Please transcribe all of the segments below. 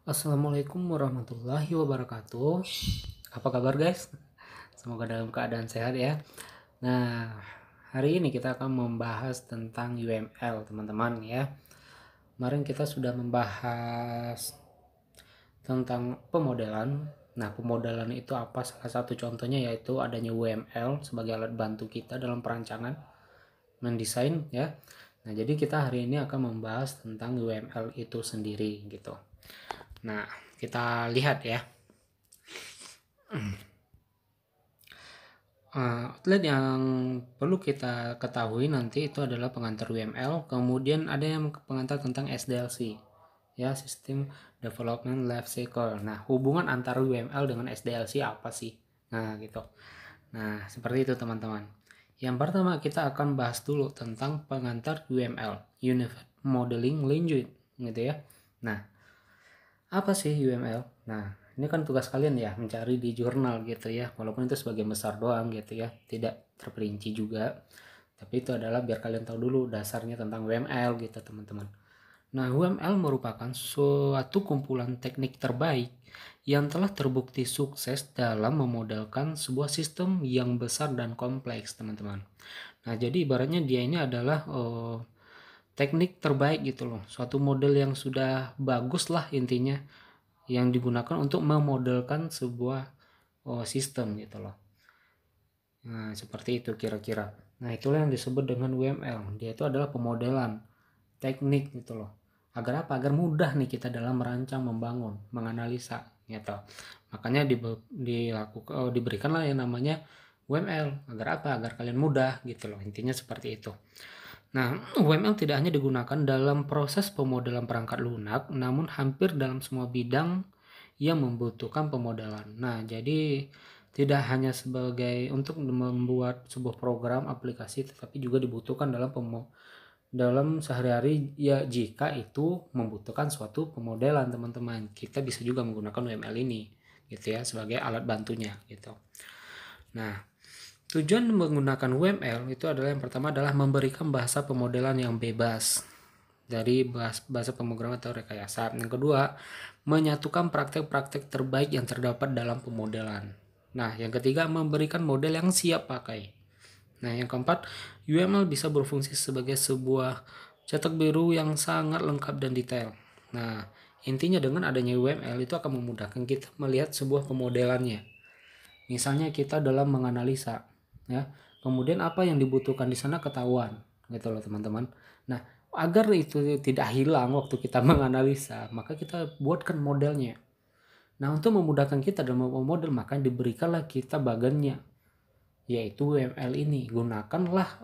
Assalamualaikum warahmatullahi wabarakatuh. Apa kabar guys? Semoga dalam keadaan sehat ya. Nah, hari ini kita akan membahas tentang UML teman-teman ya. Kemarin kita sudah membahas tentang pemodelan. Nah, pemodelan itu apa? Salah satu contohnya yaitu adanya UML sebagai alat bantu kita dalam perancangan mendesain ya. Nah, jadi kita hari ini akan membahas tentang UML itu sendiri gitu. Nah, kita lihat ya. Outlet yang perlu kita ketahui nanti itu adalah pengantar UML, kemudian ada yang pengantar tentang SDLC, ya, System Development Life Cycle. Nah, hubungan antara UML dengan SDLC apa sih? Nah, gitu. Nah, seperti itu teman-teman. Yang pertama kita akan bahas dulu tentang pengantar UML, Unified Modeling Language, gitu ya. Nah, apa sih UML? Nah, ini kan tugas kalian ya, mencari di jurnal gitu ya, walaupun itu sebagian besar doang gitu ya, tidak terperinci juga. Tapi itu adalah biar kalian tahu dulu dasarnya tentang UML gitu teman-teman. Nah, UML merupakan suatu kumpulan teknik terbaik yang telah terbukti sukses dalam memodelkan sebuah sistem yang besar dan kompleks teman-teman. Nah, jadi ibaratnya dia ini adalah teknik terbaik gitu loh, suatu model yang sudah bagus lah intinya, yang digunakan untuk memodelkan sebuah sistem gitu loh. Nah, seperti itu kira-kira. Nah, itulah yang disebut dengan UML. Dia itu adalah pemodelan teknik gitu loh. Agar apa? Agar mudah nih kita dalam merancang, membangun, menganalisa gitu. Makanya diberikanlah yang namanya UML. Agar apa? Agar kalian mudah gitu loh. Intinya seperti itu. Nah, UML tidak hanya digunakan dalam proses pemodelan perangkat lunak, namun hampir dalam semua bidang yang membutuhkan pemodelan. Nah, jadi tidak hanya sebagai untuk membuat sebuah program aplikasi, tetapi juga dibutuhkan dalam sehari-hari ya, jika itu membutuhkan suatu pemodelan teman-teman. Kita bisa juga menggunakan UML ini gitu ya sebagai alat bantunya gitu. Nah, tujuan menggunakan UML itu adalah yang pertama adalah memberikan bahasa pemodelan yang bebas dari bahasa pemrograman atau rekayasa. Yang kedua, menyatukan praktek-praktek terbaik yang terdapat dalam pemodelan. Nah, yang ketiga, memberikan model yang siap pakai. Nah, yang keempat, UML bisa berfungsi sebagai sebuah cetak biru yang sangat lengkap dan detail. Nah, intinya dengan adanya UML itu akan memudahkan kita melihat sebuah pemodelannya. Misalnya kita dalam menganalisa, ya, kemudian apa yang dibutuhkan di sana ketahuan, gitu loh teman-teman. Nah, agar itu tidak hilang waktu kita menganalisa, maka kita buatkan modelnya. Nah, untuk memudahkan kita dalam memodel, maka diberikanlah kita bagannya, yaitu UML ini. Gunakanlah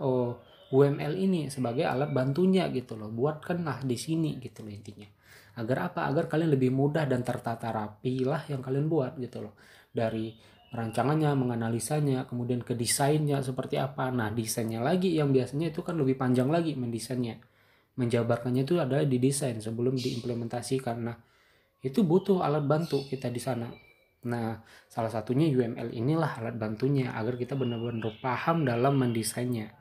UML ini sebagai alat bantunya gitu loh. Buatkanlah di sini gitu loh intinya. Agar apa? Agar kalian lebih mudah dan tertata rapi lah yang kalian buat gitu loh. Dari rancangannya, menganalisanya, kemudian ke desainnya seperti apa. Nah, desainnya lagi yang biasanya itu kan lebih panjang lagi mendesainnya. Menjabarkannya itu adalah di desain sebelum diimplementasikan. Nah, itu butuh alat bantu kita di sana. Nah, salah satunya UML inilah alat bantunya agar kita benar-benar paham dalam mendesainnya.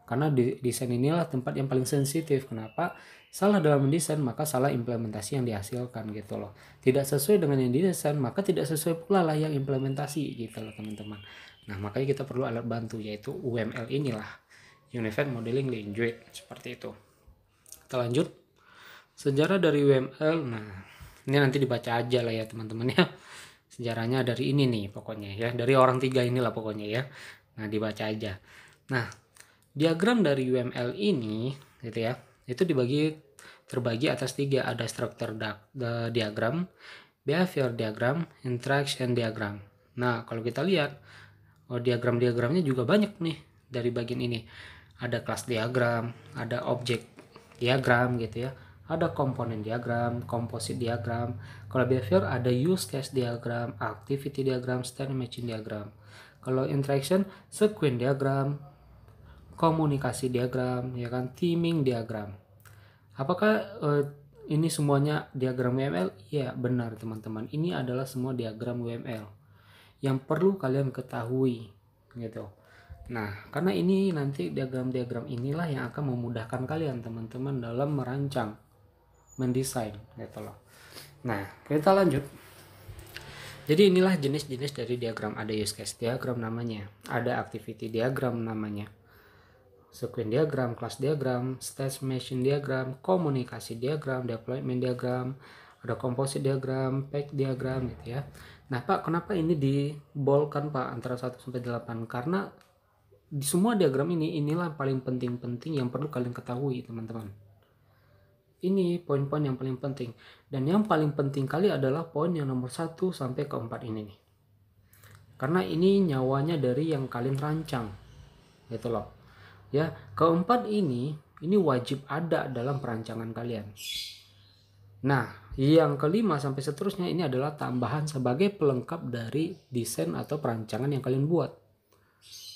Karena desain inilah tempat yang paling sensitif. Kenapa? Salah dalam mendesain maka salah implementasi yang dihasilkan gitu loh. Tidak sesuai dengan yang didesain maka tidak sesuai pula lah yang implementasi gitu loh teman-teman. Nah, makanya kita perlu alat bantu yaitu UML inilah. Unified Modeling Language seperti itu. Kita lanjut. Sejarah dari UML. Nah, ini nanti dibaca aja lah ya teman-teman ya. Sejarahnya dari ini nih pokoknya ya. Dari orang tiga inilah pokoknya ya. Nah, dibaca aja. Nah, diagram dari UML ini gitu ya. Itu terbagi atas tiga. Ada structure diagram, behavior diagram, interaction diagram. Nah, kalau kita lihat diagram-diagramnya juga banyak nih dari bagian ini. Ada kelas diagram, ada objek diagram gitu ya. Ada komponen diagram, komposit diagram. Kalau behavior ada use case diagram, activity diagram, state matching diagram. Kalau interaction, sequence diagram, komunikasi diagram, ya kan, teaming diagram. Apakah ini semuanya diagram UML? Ya, benar teman-teman. Ini adalah semua diagram UML yang perlu kalian ketahui gitu. Nah, karena ini nanti diagram-diagram inilah yang akan memudahkan kalian teman-teman dalam merancang mendesain gitu loh. Nah, kita lanjut. Jadi inilah jenis-jenis dari diagram. Ada use case diagram namanya, ada activity diagram namanya, sequence diagram, class diagram, state machine diagram, komunikasi diagram, deployment diagram, ada composite diagram, pack diagram gitu ya. Nah Pak, kenapa ini dibolkan Pak antara 1 sampai 8? Karena di semua diagram ini, inilah paling penting-penting yang perlu kalian ketahui teman-teman. Ini poin-poin yang paling penting. Dan yang paling penting kali adalah poin yang nomor 1 sampai ke 4 ini nih. Karena ini nyawanya dari yang kalian rancang. Gitu loh. Ya, keempat ini wajib ada dalam perancangan kalian. Nah, yang kelima sampai seterusnya ini adalah tambahan sebagai pelengkap dari desain atau perancangan yang kalian buat.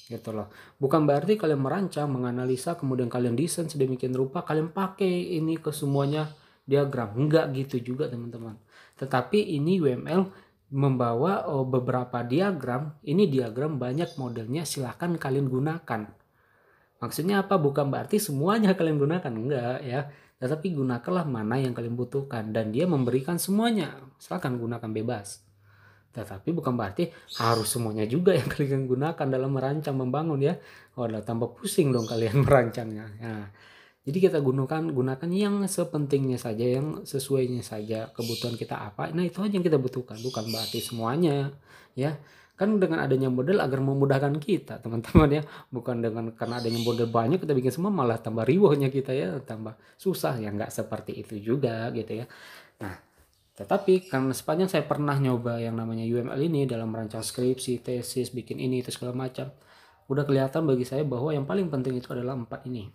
Gitu loh. Bukan berarti kalian merancang, menganalisa, kemudian kalian desain sedemikian rupa, kalian pakai ini ke semuanya diagram. Enggak gitu juga teman-teman. Tetapi ini UML membawa beberapa diagram. Ini diagram banyak modelnya, silahkan kalian gunakan. Maksudnya apa? Bukan berarti semuanya kalian gunakan. Enggak ya. Tetapi gunakanlah mana yang kalian butuhkan. Dan dia memberikan semuanya. Silahkan gunakan bebas. Tetapi bukan berarti harus semuanya juga yang kalian gunakan dalam merancang, membangun ya. Oh, udah tambah pusing dong kalian merancangnya. Nah, jadi kita gunakan yang sepentingnya saja, yang sesuainya saja kebutuhan kita apa. Nah itu aja yang kita butuhkan, bukan berarti semuanya ya. Kan dengan adanya model agar memudahkan kita teman-teman ya. Bukan dengan karena adanya model banyak kita bikin semua malah tambah riwahnya kita ya, tambah susah ya. Nggak seperti itu juga gitu ya. Nah tetapi karena sepanjang saya pernah nyoba yang namanya UML ini dalam merancang skripsi, tesis, bikin ini itu segala macam, udah kelihatan bagi saya bahwa yang paling penting itu adalah 4 ini.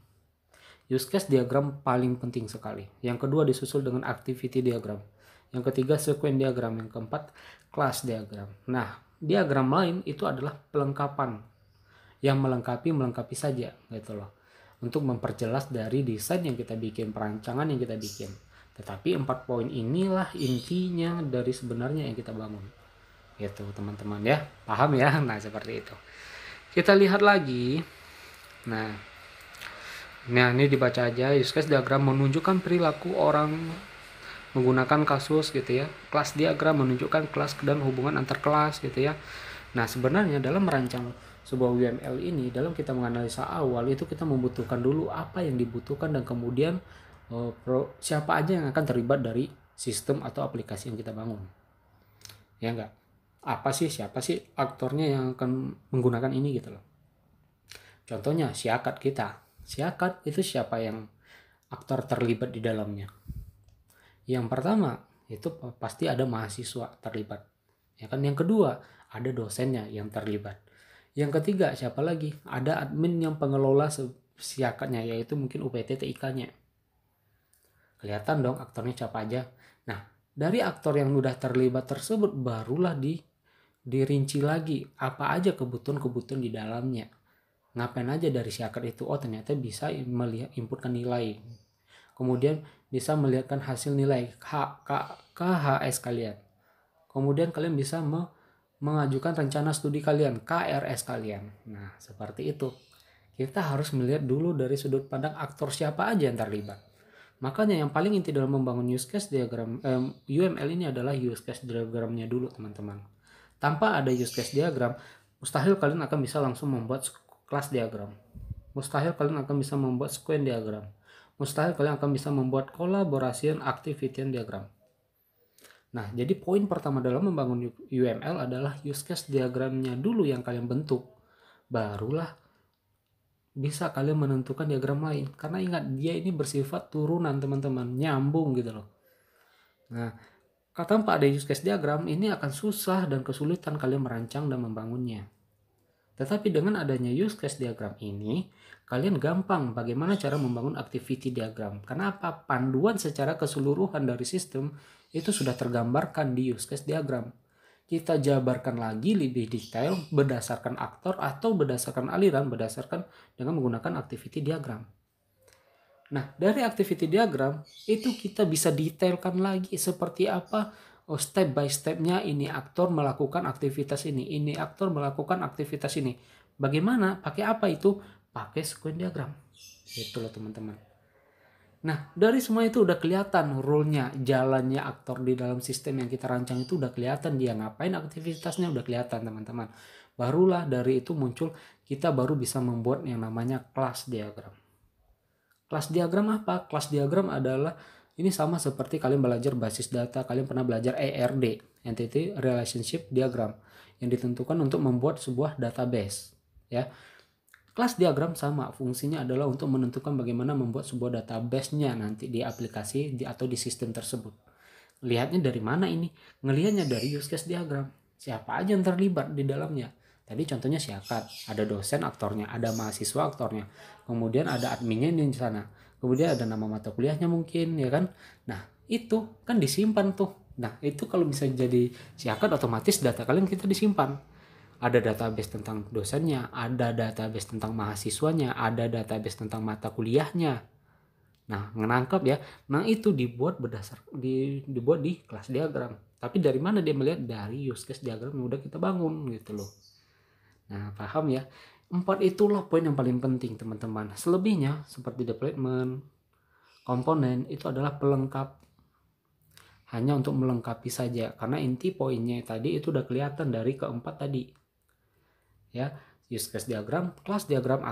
Use case diagram paling penting sekali. Yang kedua disusul dengan activity diagram. Yang ketiga sequence diagram. Yang keempat class diagram. Nah, diagram lain itu adalah pelengkapan. Yang melengkapi saja gitu loh. Untuk memperjelas dari desain yang kita bikin, perancangan yang kita bikin. Tetapi 4 poin inilah intinya dari sebenarnya yang kita bangun. Gitu teman-teman ya. Paham ya? Nah seperti itu. Kita lihat lagi. Nah ini dibaca aja. Use case diagram menunjukkan perilaku orang menggunakan kasus gitu ya. Kelas diagram menunjukkan kelas dan hubungan antar kelas gitu ya. Nah sebenarnya dalam merancang sebuah UML ini, dalam kita menganalisa awal itu kita membutuhkan dulu apa yang dibutuhkan dan kemudian siapa aja yang akan terlibat dari sistem atau aplikasi yang kita bangun. Ya enggak? Siapa sih aktornya yang akan menggunakan ini gitu loh. Contohnya siakat kita. Siakat itu siapa yang aktor terlibat di dalamnya? Yang pertama itu pasti ada mahasiswa terlibat. Ya kan? Yang kedua ada dosennya yang terlibat. Yang ketiga siapa lagi? Ada admin yang pengelola siakatnya, yaitu mungkin UPT TIK-nya. Kelihatan dong aktornya siapa aja. Nah, dari aktor yang udah terlibat tersebut barulah dirinci lagi apa aja kebutuhan-kebutuhan di dalamnya. Ngapain aja dari siakat itu? Oh, ternyata bisa melihat inputkan nilai. Kemudian bisa melihatkan hasil nilai KHS kalian. Kemudian kalian bisa mengajukan rencana studi kalian, KRS kalian. Nah, seperti itu. Kita harus melihat dulu dari sudut pandang aktor siapa aja yang terlibat. Makanya yang paling inti dalam membangun use case diagram UML ini adalah use case diagramnya dulu teman-teman. Tanpa ada use case diagram, mustahil kalian akan bisa langsung membuat kelas diagram. Mustahil kalian akan bisa membuat sequence diagram. Mustahil kalian akan bisa membuat collaboration activity diagram. Nah, jadi poin pertama dalam membangun UML adalah use case diagramnya dulu yang kalian bentuk. Barulah bisa kalian menentukan diagram lain. Karena ingat, dia ini bersifat turunan teman-teman, nyambung gitu loh. Nah, tanpa ada use case diagram, ini akan susah dan kesulitan kalian merancang dan membangunnya. Tetapi dengan adanya use case diagram ini, kalian gampang bagaimana cara membangun activity diagram. Karena apa? Panduan secara keseluruhan dari sistem itu sudah tergambarkan di use case diagram. Kita jabarkan lagi lebih detail berdasarkan aktor atau berdasarkan aliran, berdasarkan dengan menggunakan activity diagram. Nah, dari activity diagram itu kita bisa detailkan lagi seperti apa step by stepnya, ini aktor melakukan aktivitas ini aktor melakukan aktivitas ini. Bagaimana? Pakai apa itu? Pakai sequence diagram. Itu loh teman-teman. Nah, dari semua itu udah kelihatan rule-nya, jalannya aktor di dalam sistem yang kita rancang itu udah kelihatan, dia ngapain aktivitasnya udah kelihatan teman-teman. Barulah dari itu muncul, kita baru bisa membuat yang namanya class diagram. Class diagram apa? Class diagram adalah, ini sama seperti kalian belajar basis data, kalian pernah belajar ERD, Entity Relationship Diagram, yang ditentukan untuk membuat sebuah database. Ya, kelas diagram sama, fungsinya adalah untuk menentukan bagaimana membuat sebuah database-nya nanti di aplikasi atau di sistem tersebut. Lihatnya dari mana ini? Ngelihatnya dari use case diagram. Siapa aja yang terlibat di dalamnya? Tadi contohnya Syakat, ada dosen aktornya, ada mahasiswa aktornya, kemudian ada adminnya di sana, kemudian ada nama mata kuliahnya mungkin, ya kan? Nah, itu kan disimpan tuh. Nah, itu kalau bisa jadi Syakat, otomatis data kalian kita disimpan. Ada database tentang dosennya, ada database tentang mahasiswanya, ada database tentang mata kuliahnya. Nah, menangkap ya. Nah, itu dibuat dibuat di kelas diagram. Tapi dari mana dia melihat? Dari use case diagram yang udah kita bangun gitu loh. Nah, paham ya? 4 itulah poin yang paling penting, teman-teman. Selebihnya seperti deployment, komponen itu adalah pelengkap. Hanya untuk melengkapi saja, karena inti poinnya tadi itu udah kelihatan dari keempat tadi. Ya, use case diagram, class diagram,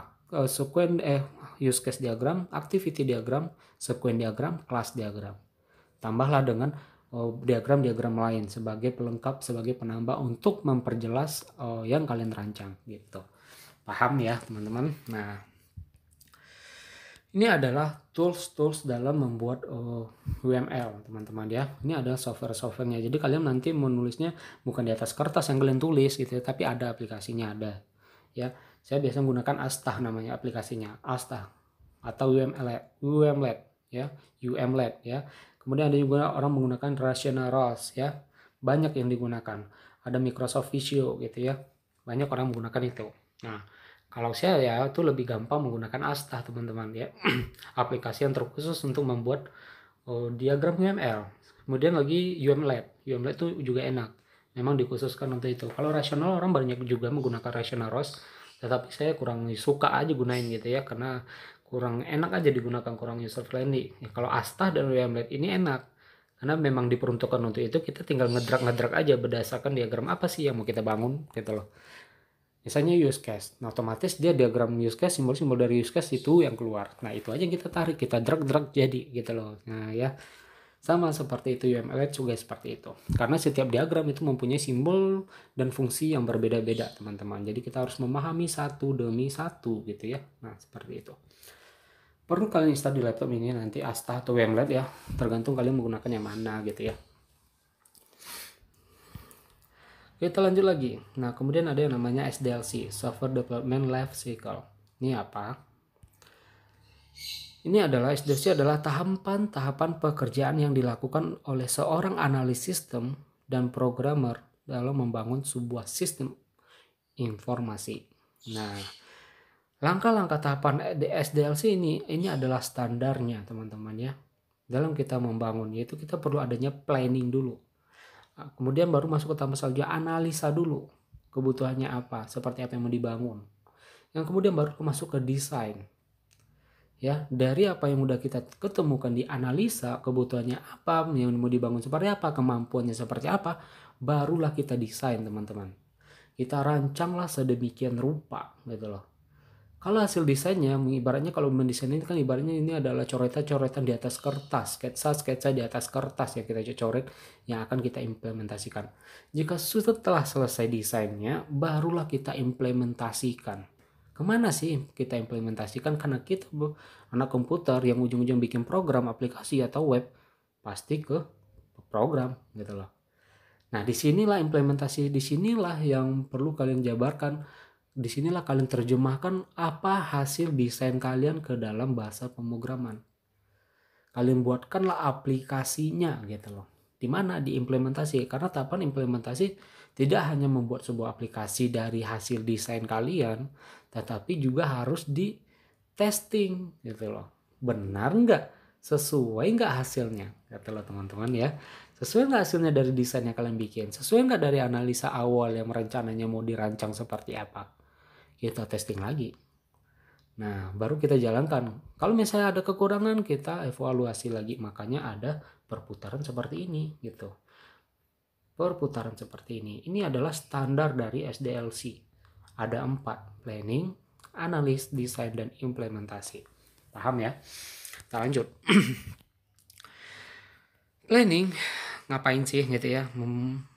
use case diagram, activity diagram, sequence diagram, class diagram. Tambahlah dengan diagram-diagram lain sebagai pelengkap, sebagai penambah untuk memperjelas yang kalian rancang gitu. Paham ya teman-teman? Nah, ini adalah tools dalam membuat UML teman-teman ya. Ini adalah software-softwarenya. Jadi kalian nanti menulisnya bukan di atas kertas yang kalian tulis gitu ya, tapi ada aplikasinya, ada. Ya, saya biasa menggunakan Astah namanya aplikasinya, Astah atau UMLab ya, UMLab ya. Kemudian ada juga orang menggunakan Rationaros ya. Banyak yang digunakan. Ada Microsoft Visio gitu ya. Banyak orang menggunakan itu. Nah, kalau saya ya itu lebih gampang menggunakan Astah teman-teman ya. Aplikasi yang terkhusus untuk membuat diagram UML. Kemudian lagi UMLab. UMLab itu juga enak. Memang dikhususkan untuk itu. Kalau rasional orang banyak juga menggunakan Rationaros, tetapi saya kurang suka aja gunain gitu ya, karena kurang enak aja digunakan, kurang user friendly. Ya, kalau Astah dan UMLab ini enak. Karena memang diperuntukkan untuk itu, kita tinggal ngedrag aja berdasarkan diagram apa sih yang mau kita bangun gitu loh. Misalnya use case, nah otomatis dia diagram use case, simbol-simbol dari use case itu yang keluar. Nah itu aja yang kita tarik, kita drag jadi gitu loh. Nah ya, sama seperti itu UML juga seperti itu. Karena setiap diagram itu mempunyai simbol dan fungsi yang berbeda-beda teman-teman. Jadi kita harus memahami satu demi satu gitu ya. Nah seperti itu. Perlu kalian install di laptop ini nanti Astah atau UML ya, tergantung kalian menggunakan yang mana gitu ya. Kita lanjut lagi. Nah, kemudian ada yang namanya SDLC, Software Development Life Cycle. Ini apa? Ini adalah SDLC adalah tahapan-tahapan pekerjaan yang dilakukan oleh seorang analis sistem dan programmer dalam membangun sebuah sistem informasi. Nah, langkah-langkah tahapan SDLC ini adalah standarnya, teman-teman ya. Dalam kita membangun, yaitu kita perlu adanya planning dulu. Kemudian baru masuk ke tahap selanjutnya, analisa dulu kebutuhannya apa, seperti apa yang mau dibangun. Yang kemudian baru masuk ke desain. Ya, dari apa yang udah kita ketemukan di analisa, kebutuhannya apa, yang mau dibangun seperti apa, kemampuannya seperti apa, barulah kita desain, teman-teman. Kita rancanglah sedemikian rupa gitu loh. Kalau hasil desainnya, ibaratnya kalau mendesain ini kan ibaratnya ini adalah coretan-coretan di atas kertas, sketsa di atas kertas yang kita coret yang akan kita implementasikan. Jika setelah selesai desainnya, barulah kita implementasikan. Kemana sih kita implementasikan? Karena kita anak komputer yang ujung-ujung bikin program, aplikasi atau web, pasti ke program gitu loh. Nah, disinilah implementasi, disinilah yang perlu kalian jabarkan. Disinilah kalian terjemahkan apa hasil desain kalian ke dalam bahasa pemrograman. Kalian buatkanlah aplikasinya gitu loh. Di mana diimplementasi? Karena tahapan implementasi tidak hanya membuat sebuah aplikasi dari hasil desain kalian, tetapi juga harus di testing gitu loh. Benar nggak? Sesuai nggak hasilnya? Gitu loh teman-teman ya. Sesuai nggak hasilnya dari desain yang kalian bikin? Sesuai nggak dari analisa awal yang rencananya mau dirancang seperti apa? Kita testing lagi. Nah, baru kita jalankan. Kalau misalnya ada kekurangan, kita evaluasi lagi. Makanya ada perputaran seperti ini gitu. Perputaran seperti ini. Ini adalah standar dari SDLC. Ada 4, planning, analis, desain, dan implementasi. Paham ya? Kita lanjut. Planning, ngapain sih gitu ya?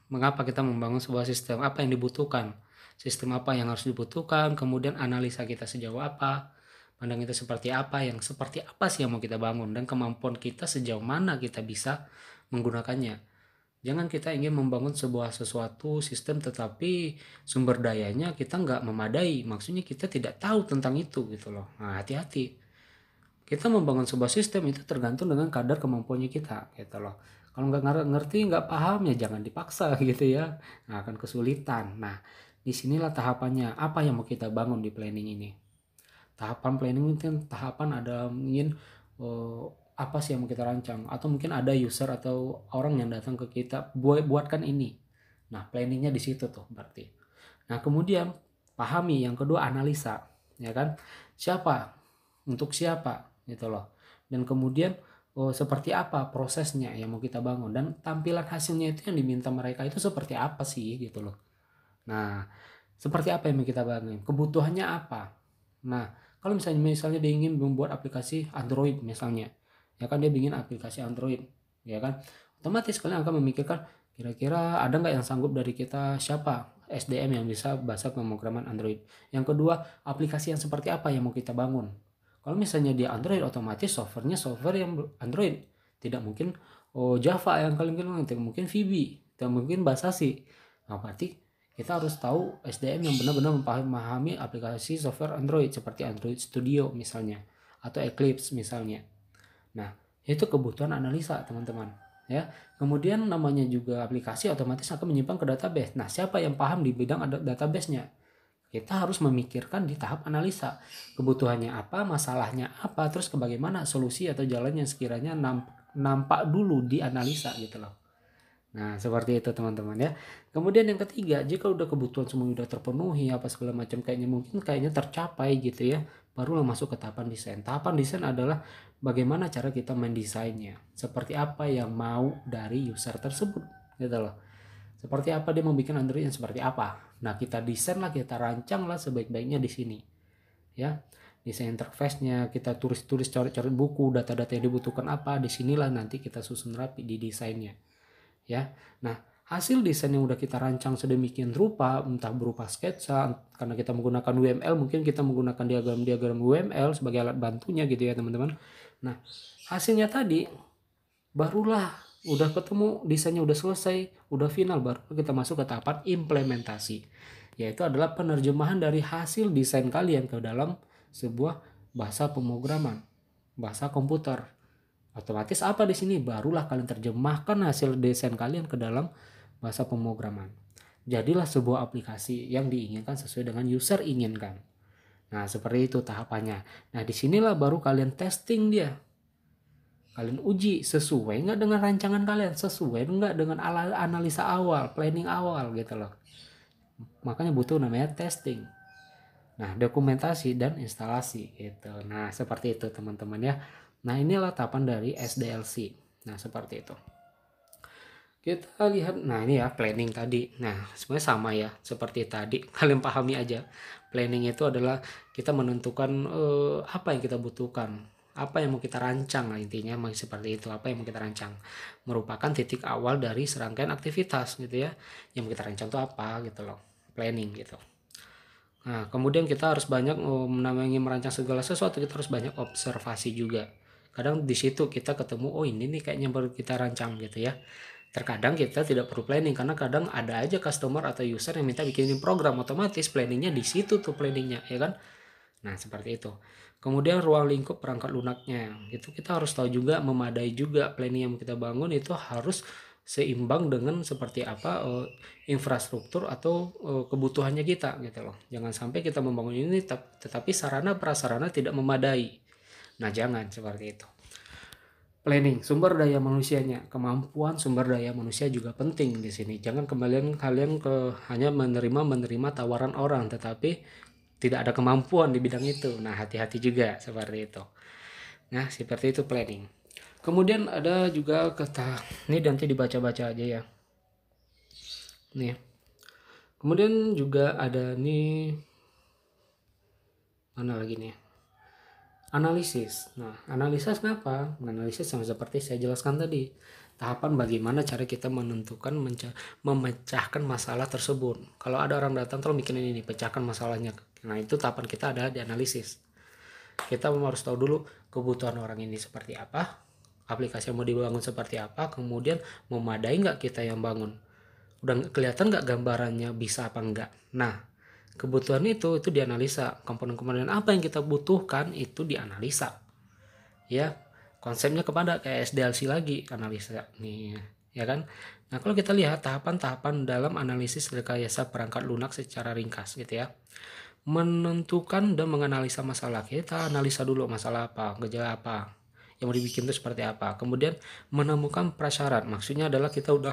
Mengapa kita membangun sebuah sistem? Apa yang dibutuhkan? Sistem apa yang harus dibutuhkan? Kemudian analisa kita sejauh apa? Pandang itu seperti apa? Yang seperti apa sih yang mau kita bangun? Dan kemampuan kita sejauh mana kita bisa menggunakannya? Jangan kita ingin membangun sebuah sesuatu sistem tetapi sumber dayanya kita nggak memadai. Maksudnya kita tidak tahu tentang itu gitu loh. Nah, hati-hati. Kita membangun sebuah sistem itu tergantung dengan kadar kemampuannya kita gitu loh. Kalau nggak ngerti, nggak paham ya jangan dipaksa gitu ya. Nah, akan kesulitan. Nah, disinilah tahapannya. Apa yang mau kita bangun di planning ini? Tahapan planning itu tahapan ada ingin apa sih yang mau kita rancang, atau mungkin ada user atau orang yang datang ke kita buatkan ini. Nah, planningnya di situ tuh berarti. Nah, kemudian pahami, yang kedua analisa, ya kan? Siapa, untuk siapa gitu loh. Dan kemudian seperti apa prosesnya yang mau kita bangun, dan tampilan hasilnya itu yang diminta mereka itu seperti apa sih gitu loh. Nah, seperti apa yang mau kita bangun, kebutuhannya apa. Nah, kalau misalnya dia ingin membuat aplikasi Android misalnya, ya kan, dia bikin aplikasi Android, ya kan, otomatis kalian akan memikirkan kira-kira ada nggak yang sanggup dari kita, siapa SDM yang bisa bahasa pemrograman Android. Yang kedua, aplikasi yang seperti apa yang mau kita bangun. Kalau misalnya di Android, otomatis softwarenya software yang Android, tidak mungkin Java yang kalian kenal, tidak mungkin VB, tidak mungkin bahasa C. Nah, berarti kita harus tahu SDM yang benar-benar memahami aplikasi software Android seperti Android Studio misalnya, atau Eclipse misalnya. Nah, itu kebutuhan analisa teman-teman ya. Kemudian namanya juga aplikasi otomatis akan menyimpan ke database. Nah, siapa yang paham di bidang database-nya? Kita harus memikirkan di tahap analisa. Kebutuhannya apa, masalahnya apa, terus bagaimana solusi atau jalan yang sekiranya nampak dulu di analisa gitu loh. Nah, seperti itu teman-teman ya. Kemudian yang ketiga, jika udah kebutuhan semua udah terpenuhi, apa segala macam kayaknya tercapai gitu ya, barulah masuk ke tahapan desain. Tahapan desain adalah bagaimana cara kita mendesainnya. Seperti apa yang mau dari user tersebut gitu loh. Seperti apa dia mau bikin Android yang seperti apa. Nah, kita desain lah, kita rancang lah sebaik-baiknya di sini. Ya. Desain interface-nya, kita tulis-tulis, coret-coret buku, data-data yang dibutuhkan apa, disinilah nanti kita susun rapi di desainnya. Ya, nah hasil desain yang udah kita rancang sedemikian rupa, entah berupa sketsa, karena kita menggunakan UML, mungkin kita menggunakan diagram-diagram UML sebagai alat bantunya gitu ya teman-teman. Nah, hasilnya tadi barulah udah ketemu, desainnya udah selesai, udah final, baru kita masuk ke tahapan implementasi, yaitu adalah penerjemahan dari hasil desain kalian ke dalam sebuah bahasa pemrograman, bahasa komputer. Otomatis apa di sini? Barulah kalian terjemahkan hasil desain kalian ke dalam bahasa pemrograman. Jadilah sebuah aplikasi yang diinginkan sesuai dengan user inginkan. Nah, seperti itu tahapannya. Nah, disinilah baru kalian testing dia. Kalian uji sesuai nggak dengan rancangan kalian, sesuai nggak dengan analisa awal, planning awal gitu loh. Makanya butuh namanya testing. Nah, dokumentasi dan instalasi gitu. Nah, seperti itu teman-teman ya. Nah, inilah tahapan dari SDLC. Nah, seperti itu. Kita lihat, nah ini ya planning tadi. Nah, sebenarnya sama ya seperti tadi. Kalian pahami aja. Planning itu adalah kita menentukan apa yang kita butuhkan. Apa yang mau kita rancang lah intinya, masih seperti itu. Apa yang mau kita rancang. Merupakan titik awal dari serangkaian aktivitas gitu ya. Yang mau kita rancang itu apa gitu loh. Planning gitu. Nah, kemudian kita harus banyak namanya merancang segala sesuatu, kita harus banyak observasi juga. Kadang di situ kita ketemu, oh ini nih kayaknya baru kita rancang gitu ya. Terkadang kita tidak perlu planning karena kadang ada aja customer atau user yang minta bikinin program, otomatis planningnya di situ tuh planningnya ya kan. Nah, seperti itu. Kemudian ruang lingkup perangkat lunaknya, itu kita harus tahu juga, memadai juga planning yang kita bangun itu harus seimbang dengan seperti apa infrastruktur atau kebutuhannya kita gitu loh. Jangan sampai kita membangun ini tetapi sarana prasarana tidak memadai. Nah, jangan seperti itu. Planning sumber daya manusianya, kemampuan sumber daya manusia juga penting di sini. Jangan kalian ke hanya menerima tawaran orang tetapi tidak ada kemampuan di bidang itu. Nah, hati-hati juga seperti itu. Nah, seperti itu planning. Kemudian ada juga kata, ini nanti dibaca-baca aja ya. Nih. Kemudian juga ada nih, mana lagi nih? Analisis. Nah, analisis kenapa? Analisis sama seperti saya jelaskan tadi. Tahapan bagaimana cara kita menentukan memecahkan masalah tersebut. Kalau ada orang datang terus bikin ini, pecahkan masalahnya. Nah, itu tahapan kita adalah di analisis. Kita harus tahu dulu kebutuhan orang ini seperti apa, aplikasi yang mau dibangun seperti apa, kemudian memadai nggak kita yang bangun. Udah kelihatan nggak gambarannya bisa apa enggak. Nah, kebutuhan itu dianalisa. Komponen-komponen apa yang kita butuhkan itu dianalisa. Ya, konsepnya kepada kayak SDLC lagi analisa nih, ya kan? Nah, kalau kita lihat tahapan-tahapan dalam analisis rekayasa perangkat lunak secara ringkas gitu ya. Menentukan dan menganalisa masalah. Kita analisa dulu masalah apa, gejala apa, yang mau dibikin itu seperti apa. Kemudian menemukan prasyarat. Maksudnya adalah kita udah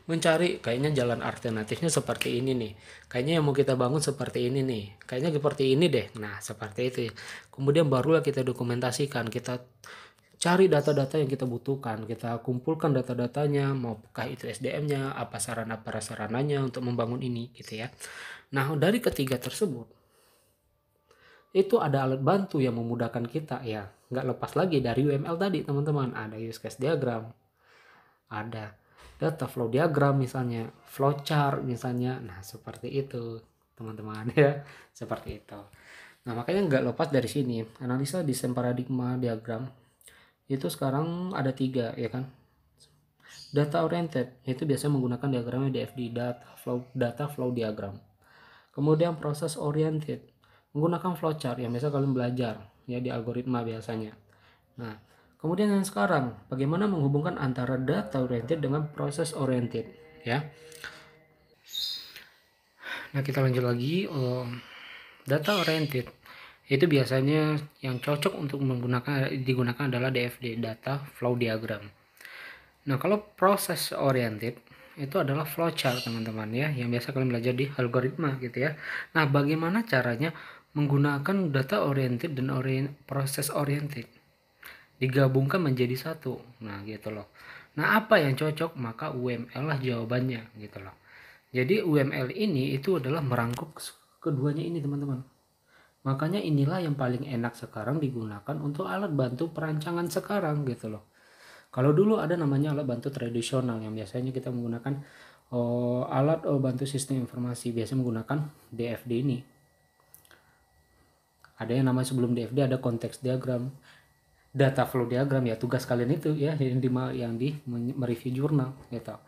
mencari kayaknya jalan alternatifnya seperti ini nih, kayaknya yang mau kita bangun seperti ini nih, kayaknya seperti ini deh. Nah, seperti itu. Kemudian barulah kita dokumentasikan, kita cari data-data yang kita butuhkan, kita kumpulkan data-datanya, maukah itu SDM-nya, apa sarana prasarananya untuk membangun ini gitu ya. Nah, dari ketiga tersebut itu ada alat bantu yang memudahkan kita ya, nggak lepas lagi dari UML tadi teman-teman. Ada use case diagram, ada data flow diagram misalnya, flowchart misalnya. Nah, seperti itu teman-teman ya, seperti itu. Nah, makanya nggak lepas dari sini analisa desain paradigma diagram itu sekarang ada 3 ya kan. Data oriented itu biasanya menggunakan diagramnya DFD, data flow diagram. Kemudian proses oriented menggunakan flowchart yang biasa kalian belajar ya di algoritma biasanya. Nah, kemudian yang sekarang bagaimana menghubungkan antara data oriented dengan proses oriented ya. Nah, kita lanjut lagi. Data oriented itu biasanya yang cocok untuk digunakan adalah DFD, data flow diagram. Nah, kalau proses oriented itu adalah flowchart teman-teman ya, yang biasa kalian belajar di algoritma gitu ya. Nah, bagaimana caranya menggunakan data oriented dan proses oriented digabungkan menjadi satu. Nah, gitu loh. Nah, apa yang cocok? Maka UML lah jawabannya gitu loh. Jadi UML ini itu adalah merangkup keduanya ini teman-teman. Makanya inilah yang paling enak sekarang digunakan untuk alat bantu perancangan sekarang gitu loh. Kalau dulu ada namanya alat bantu tradisional yang biasanya kita menggunakan alat bantu sistem informasi, biasanya menggunakan DFD ini. Ada yang namanya sebelum DFD ada konteks diagram, data flow diagram ya, tugas kalian itu ya yang di mereview jurnal gitu.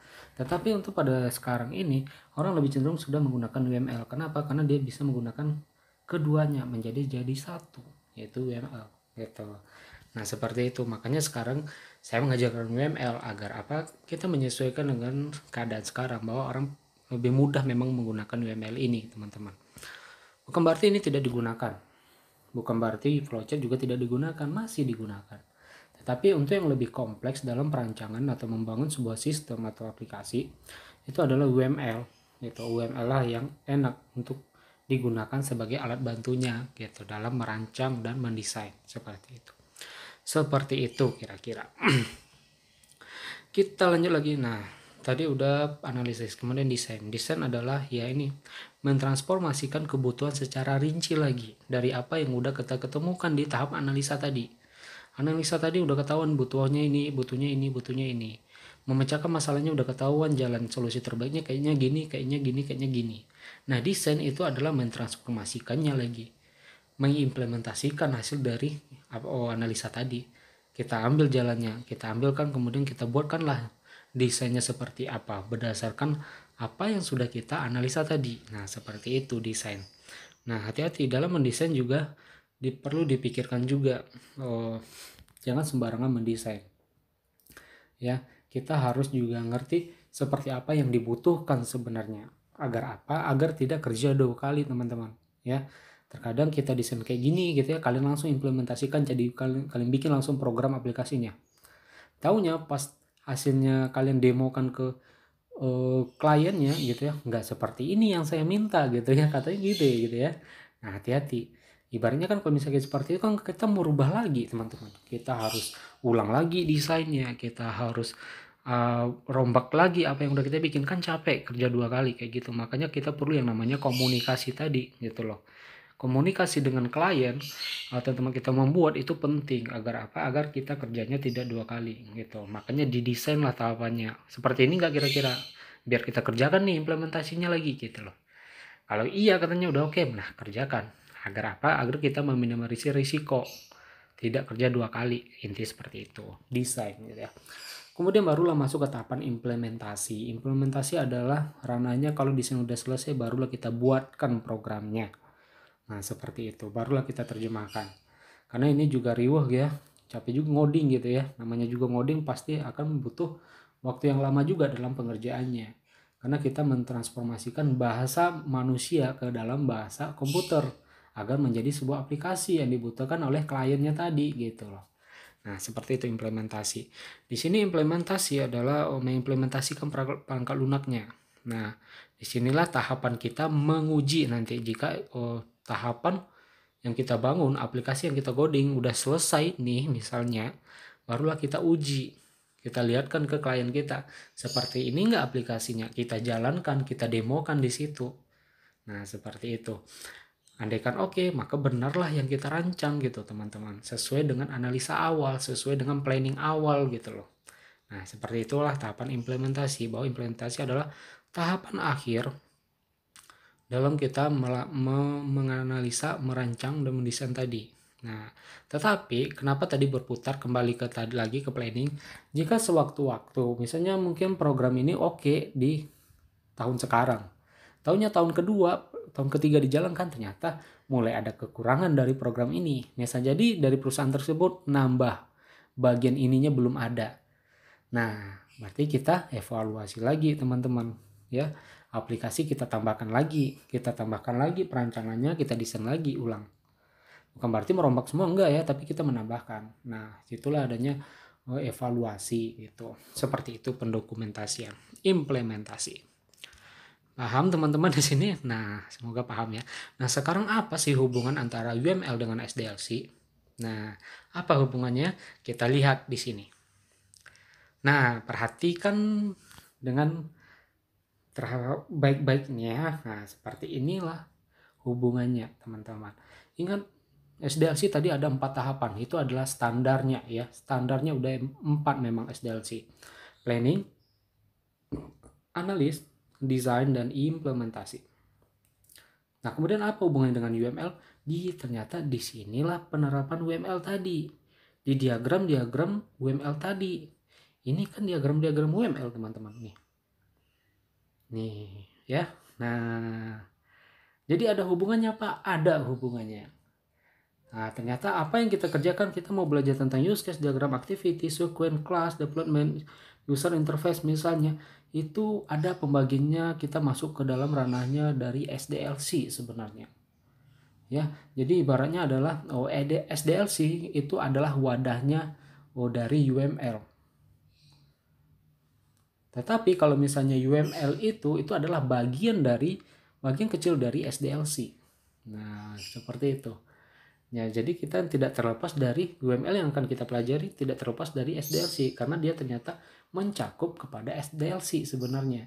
Tetapi untuk pada sekarang ini orang lebih cenderung sudah menggunakan UML. Kenapa? Karena dia bisa menggunakan keduanya jadi satu, yaitu UML gitu. Nah, seperti itu. Makanya sekarang saya mengajarkan UML agar apa? Kita menyesuaikan dengan keadaan sekarang bahwa orang lebih mudah memang menggunakan UML ini, teman-teman. Bukan berarti ini tidak digunakan. Bukan berarti flowchart juga tidak digunakan, masih digunakan. Tetapi untuk yang lebih kompleks dalam perancangan atau membangun sebuah sistem atau aplikasi, itu adalah UML. Itu UML lah yang enak untuk digunakan sebagai alat bantunya gitu dalam merancang dan mendesain seperti itu. Seperti itu kira-kira. Kita lanjut lagi. Nah, tadi udah analisis, kemudian desain. Desain adalah ya ini mentransformasikan kebutuhan secara rinci lagi dari apa yang udah kita ketemukan di tahap analisa tadi. Analisa tadi udah ketahuan butuhnya ini, butuhnya ini, butuhnya ini. Memecahkan masalahnya udah ketahuan jalan solusi terbaiknya kayaknya gini, kayaknya gini, kayaknya gini. Nah, desain itu adalah mentransformasikannya lagi. Mengimplementasikan hasil dari analisa tadi. Kita ambil jalannya, kita ambilkan, kemudian kita buatkanlah desainnya seperti apa berdasarkan apa yang sudah kita analisa tadi. Nah, seperti itu desain. Nah, hati-hati dalam mendesain juga perlu dipikirkan juga. Jangan sembarangan mendesain. Ya, kita harus juga ngerti seperti apa yang dibutuhkan sebenarnya. Agar apa? Agar tidak kerja 2 kali, teman-teman. Ya. Terkadang kita desain kayak gini gitu ya, kalian langsung implementasikan, jadi kalian bikin langsung program aplikasinya. Taunya pas hasilnya kalian demokan ke kliennya gitu ya, nggak seperti ini yang saya minta gitu ya, katanya gitu ya. Nah, hati-hati. Ibaratnya kan kalau misalnya seperti itu kan kita mau rubah lagi teman-teman. Kita harus ulang lagi desainnya, kita harus rombak lagi apa yang udah kita bikin, kan capek kerja 2 kali kayak gitu. Makanya kita perlu yang namanya komunikasi tadi gitu loh. Komunikasi dengan klien atau teman kita membuat itu penting agar apa? Agar kita kerjanya tidak 2 kali gitu. Makanya didesain lah tahapannya. Seperti ini nggak kira-kira? Biar kita kerjakan nih implementasinya lagi gitu loh. Kalau iya katanya udah oke, nah kerjakan. Agar apa? Agar kita meminimalisir risiko. Tidak kerja 2 kali. Inti seperti itu. Desain gitu ya. Kemudian barulah masuk ke tahapan implementasi. Implementasi adalah ranahnya kalau desain udah selesai barulah kita buatkan programnya. Nah seperti itu. Barulah kita terjemahkan. Karena ini juga riuh ya. Capek juga ngoding gitu ya. Namanya juga ngoding pasti akan butuh waktu yang lama juga dalam pengerjaannya. Karena kita mentransformasikan bahasa manusia ke dalam bahasa komputer agar menjadi sebuah aplikasi yang dibutuhkan oleh kliennya tadi gitu loh. Nah, seperti itu implementasi. Di sini implementasi adalah mengimplementasikan perangkat lunaknya. Nah, disinilah tahapan kita menguji nanti jika tahapan yang kita bangun, aplikasi yang kita coding udah selesai nih misalnya, barulah kita uji. Kita lihatkan ke klien kita, seperti ini enggak aplikasinya, kita jalankan, kita demokan di situ. Nah, seperti itu. Andaikan oke, maka benarlah yang kita rancang gitu teman-teman. Sesuai dengan analisa awal, sesuai dengan planning awal gitu loh. Nah, seperti itulah tahapan implementasi. Bahwa implementasi adalah tahapan akhir dalam kita menganalisa, merancang, dan mendesain tadi. Nah, tetapi kenapa tadi berputar kembali ke tadi lagi ke planning? Jika sewaktu-waktu, misalnya mungkin program ini oke di tahun sekarang, tahunnya tahun kedua, tahun ketiga dijalankan ternyata mulai ada kekurangan dari program ini. Misalnya jadi dari perusahaan tersebut nambah bagian ininya belum ada. Nah, berarti kita evaluasi lagi teman-teman ya. Aplikasi kita tambahkan lagi perancangannya, kita desain lagi ulang. Bukan berarti merombak semua enggak ya, tapi kita menambahkan. Nah, itulah adanya evaluasi gitu. Seperti itu pendokumentasian, implementasi. Paham teman-teman di sini? Nah, semoga paham ya. Nah, sekarang apa sih hubungan antara UML dengan SDLC? Nah, apa hubungannya? Kita lihat di sini. Nah, perhatikan dengan baik-baiknya. Nah, seperti inilah hubungannya, teman-teman. Ingat, SDLC tadi ada 4 tahapan. Itu adalah standarnya ya. Standarnya udah 4 memang SDLC. Planning, analis, desain, dan implementasi. Nah, kemudian apa hubungannya dengan UML? Ternyata disinilah penerapan UML tadi. Di diagram-diagram UML tadi. Ini kan diagram-diagram UML, teman-teman. Nih, ya. Nah, jadi ada hubungannya, Pak? Ada hubungannya. Nah, ternyata apa yang kita kerjakan, kita mau belajar tentang use case, diagram activity, sequence, class, development, user interface misalnya, itu ada pembagiannya, kita masuk ke dalam ranahnya dari SDLC sebenarnya. Ya, jadi ibaratnya adalah SDLC itu adalah wadahnya dari UML. Tetapi kalau misalnya UML itu adalah bagian kecil dari SDLC. Nah, seperti itu. Ya, jadi kita tidak terlepas dari UML yang akan kita pelajari, tidak terlepas dari SDLC karena dia ternyata mencakup kepada SDLC sebenarnya.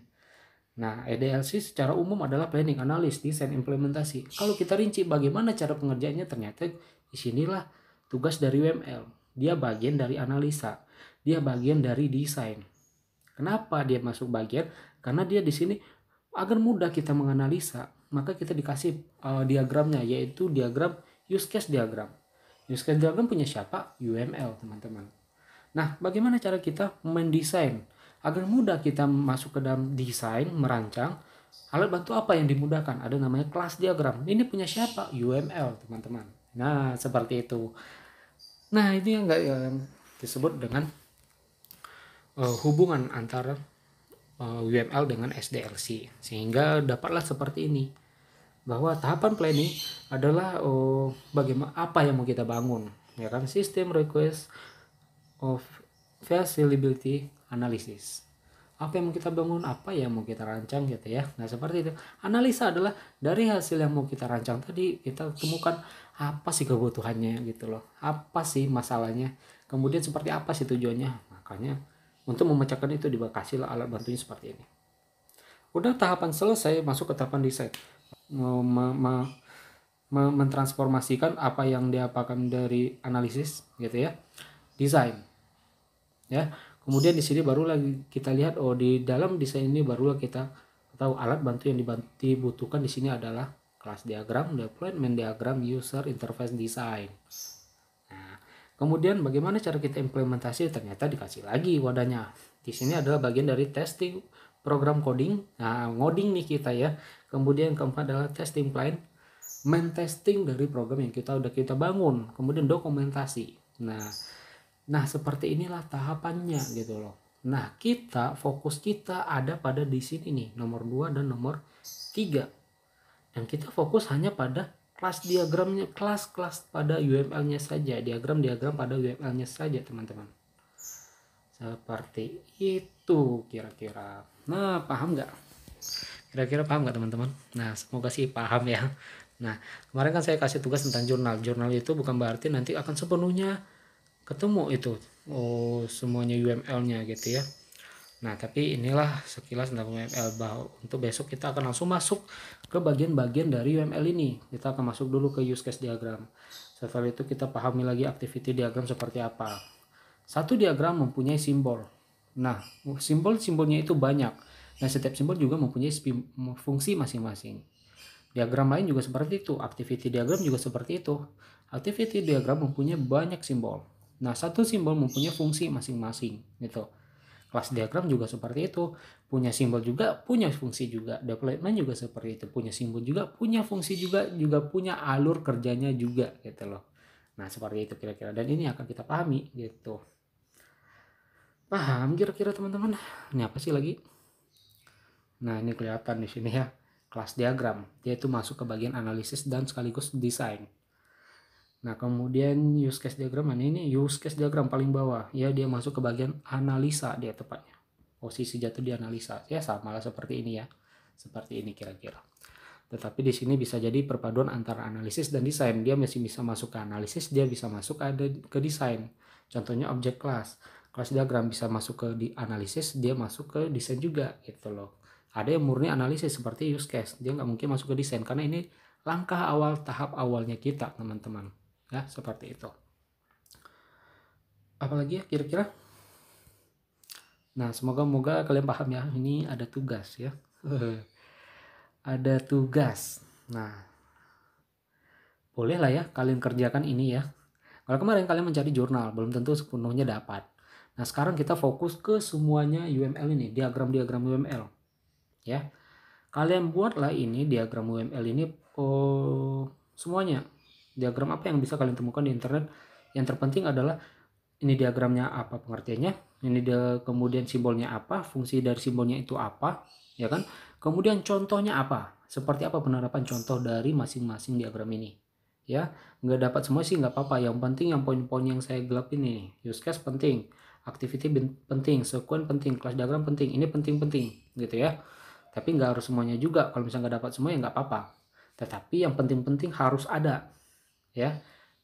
Nah, SDLC secara umum adalah planning, analis, desain, implementasi. Kalau kita rinci bagaimana cara pengerjaannya, ternyata disinilah tugas dari UML. Dia bagian dari analisa, dia bagian dari desain. Kenapa dia masuk bagian? Karena dia di sini agar mudah kita menganalisa, maka kita dikasih diagramnya, yaitu diagram use case diagram. Use case diagram punya siapa? UML, teman-teman. Nah, bagaimana cara kita mendesain? Agar mudah kita masuk ke dalam desain, merancang, alat bantu apa yang dimudahkan? Ada namanya kelas diagram. Ini punya siapa? UML, teman-teman. Nah, seperti itu. Nah, ini yang disebut dengan hubungan antara UML dengan SDLC, sehingga dapatlah seperti ini, bahwa tahapan planning adalah bagaimana apa yang mau kita bangun, ya kan, sistem request of feasibility analysis. Apa yang mau kita bangun, apa yang mau kita rancang gitu ya. Nah seperti itu. Analisa adalah dari hasil yang mau kita rancang tadi kita temukan apa sih kebutuhannya gitu loh, apa sih masalahnya, kemudian seperti apa sih tujuannya. Makanya untuk memecahkan itu dikasih alat bantunya seperti ini. Udah tahapan selesai, masuk ke tahapan desain. Mentransformasikan apa yang diapakan dari analisis gitu ya, desain ya. Kemudian di sini baru lagi kita lihat, oh di dalam desain ini barulah kita tahu alat bantu yang dibutuhkan di sini adalah kelas diagram, deployment diagram, user interface design. Nah, kemudian bagaimana cara kita implementasi, ternyata dikasih lagi wadahnya. Di sini adalah bagian dari testing program coding. Nah, ngoding nih kita ya. Kemudian keempat adalah testing plan, main testing dari program yang kita bangun, kemudian dokumentasi. Nah seperti inilah tahapannya gitu loh. Nah fokus kita ada pada di sini nih, nomor 2 dan nomor 3. Dan kita fokus hanya pada kelas diagramnya, kelas pada UML-nya saja, diagram pada UML-nya saja teman-teman. Seperti itu kira-kira. Nah paham nggak? Kira-kira paham nggak teman-teman? Nah semoga sih paham ya. Nah kemarin kan saya kasih tugas tentang jurnal. Jurnal itu bukan berarti nanti akan sepenuhnya ketemu itu semuanya UML-nya gitu ya. Nah tapi inilah sekilas tentang UML. Untuk besok kita akan langsung masuk ke bagian-bagian dari UML ini. Kita akan masuk dulu ke use case diagram. Setelah itu kita pahami lagi activity diagram seperti apa. Satu diagram mempunyai simbol. Nah simbolnya itu banyak. Nah setiap simbol juga mempunyai fungsi masing-masing. Diagram lain juga seperti itu. Activity diagram juga seperti itu. Activity diagram mempunyai banyak simbol. Nah, satu simbol mempunyai fungsi masing-masing gitu. Kelas diagram juga seperti itu. Punya simbol juga, punya fungsi juga. Deployment juga seperti itu. Punya simbol juga, punya fungsi juga punya alur kerjanya juga gitu loh. Nah, seperti itu kira-kira. Dan ini akan kita pahami gitu. Paham kira-kira teman-teman? Ini apa sih lagi? Nah, ini kelihatan di sini ya. Kelas diagram, dia itu masuk ke bagian analisis dan sekaligus desain. Nah kemudian use case diagram, ini use case diagram paling bawah ya, dia masuk ke bagian analisa, dia tepatnya posisi jatuh di analisa ya, sama lah seperti ini ya, seperti ini kira-kira. Tetapi di sini bisa jadi perpaduan antara analisis dan desain. Dia masih bisa masuk ke analisis, dia bisa masuk ke desain. Contohnya objek kelas diagram bisa masuk ke analisis, dia masuk ke desain juga gitu loh. Ada yang murni analisis seperti use case, dia nggak mungkin masuk ke desain karena ini langkah awal, tahap awalnya kita teman-teman ya, seperti itu. Apalagi ya kira-kira. Nah semoga kalian paham ya, ini ada tugas ya. Ada tugas. Nah boleh lah ya kalian kerjakan ini ya. Kalau kemarin kalian mencari jurnal belum tentu sepenuhnya dapat. Nah sekarang kita fokus ke semuanya UML ini, diagram UML ya. Kalian buatlah ini diagram UML ini semuanya. Diagram apa yang bisa kalian temukan di internet. Yang terpenting adalah ini diagramnya apa pengertiannya, ini kemudian simbolnya apa, fungsi dari simbolnya itu apa, ya kan? Kemudian contohnya apa, seperti apa penerapan contoh dari masing-masing diagram ini, ya. Nggak dapat semua sih nggak apa-apa, yang penting yang poin-poin yang saya gelapin ini, use case penting, activity penting, sequence penting, kelas diagram penting, ini penting-penting, gitu ya. Tapi nggak harus semuanya juga, kalau misalnya nggak dapat semua ya nggak apa-apa. Tetapi yang penting-penting harus ada, ya.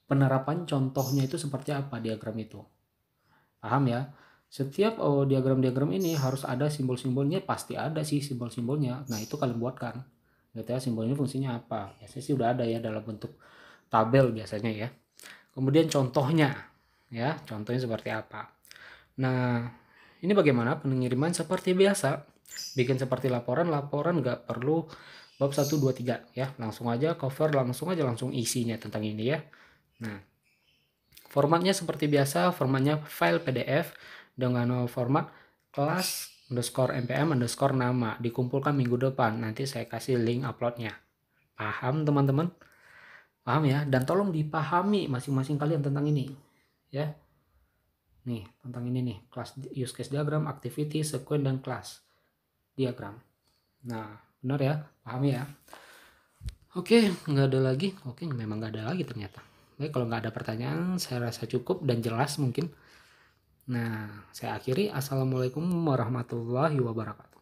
Penerapan contohnya itu seperti apa diagram itu. Paham ya? Setiap diagram-diagram ini harus ada simbol-simbolnya, pasti ada sih simbol-simbolnya. Nah, itu kalian buatkan. Gitu ya, simbol ini fungsinya apa? Biasanya sih udah ada ya dalam bentuk tabel biasanya ya. Kemudian contohnya ya, contohnya seperti apa. Nah, ini bagaimana pengiriman seperti biasa. Bikin seperti laporan nggak perlu bab 1 2 3 ya. Langsung aja cover, langsung isinya tentang ini ya. Nah, formatnya seperti biasa, formatnya file PDF dengan format kelas _mpm_ nama, dikumpulkan minggu depan. Nanti saya kasih link uploadnya. Paham teman-teman? Paham ya? Dan tolong dipahami masing-masing kalian tentang ini. Ya. Nih, tentang ini nih, kelas use case diagram, activity, sequence, dan kelas diagram. Nah, benar ya? Paham ya? Oke, nggak ada lagi. Oke, memang nggak ada lagi ternyata. Baik, kalau nggak ada pertanyaan, saya rasa cukup dan jelas mungkin. Nah, saya akhiri. Assalamualaikum warahmatullahi wabarakatuh.